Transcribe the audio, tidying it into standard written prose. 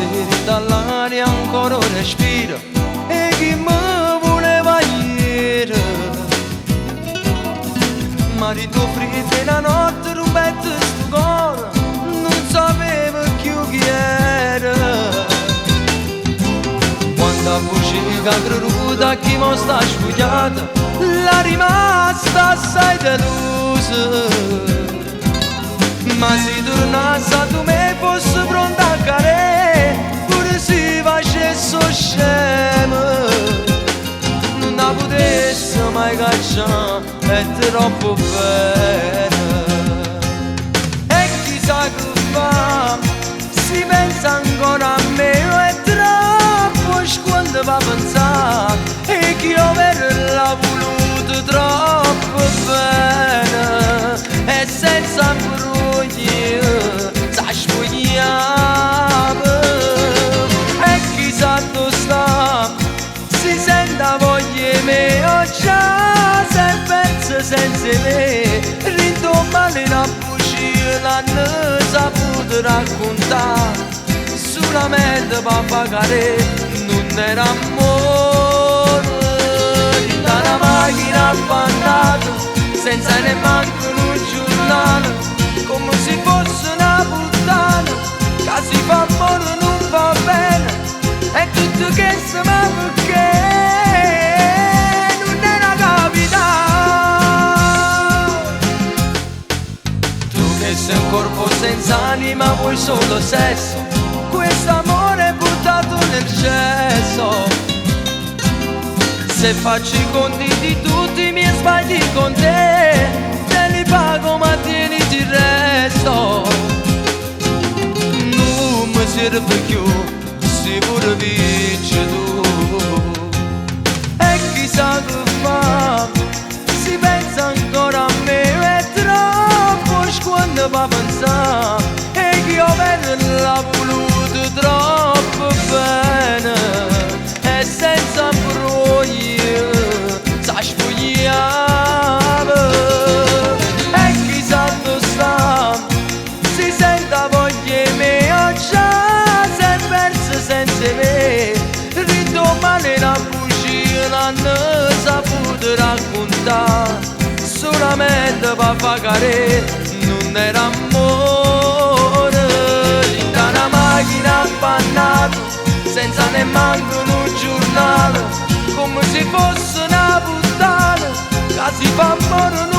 pensieri dall'aria ancora respiro e chi mi voleva ieri. Marito freddo e la notte rubette sto cuore, non sapevo chi era. Quando a voce cangreruta chi mo sta sfogliata, la rimasta assai delusa. Ma se tornasse a tu me fosse pronta a cadere, pure se facesse scemo, non la potesse mai cacciare, è troppo bene. E chissà che fa, si pensa ancora a me, è troppo quando va a pensare, e che io l'ha voluto troppo bene, e senza sa spogliamo. E chissà dove sta, si sente voglia mia, già si è persa senza me, rindomani una bugia l'hanno saputo raccontare, solamente per pagare non era amore. Da una macchina affannata, senza nemmeno un giornale, come se fosse una puttana, che si fa amore non va bene, e tutto che si va perché non era capitato. Tu che sei un corpo senza anima, vuoi solo sesso, quest'amore è buttato nel cesso. Se faccio i conti di tutti i miei sbagli con te, te li pago ma tieniti il resto. Non mi serve più, se pure vinci tu. E chissà che fa, si pensa ancora a me, è troppo quando va a pensare, e che io l'ha voluto troppo bene, e senza brogli sa spogliare. E chissà dove sta, si sente voglia mia, già si è persa senza me, ridomani una bugia l'hanno saputo raccontare, solamente per pagare non era amore. Da una macchina affannata, senza nemmeno un giornale, come se fosse una puttana, che si fa amore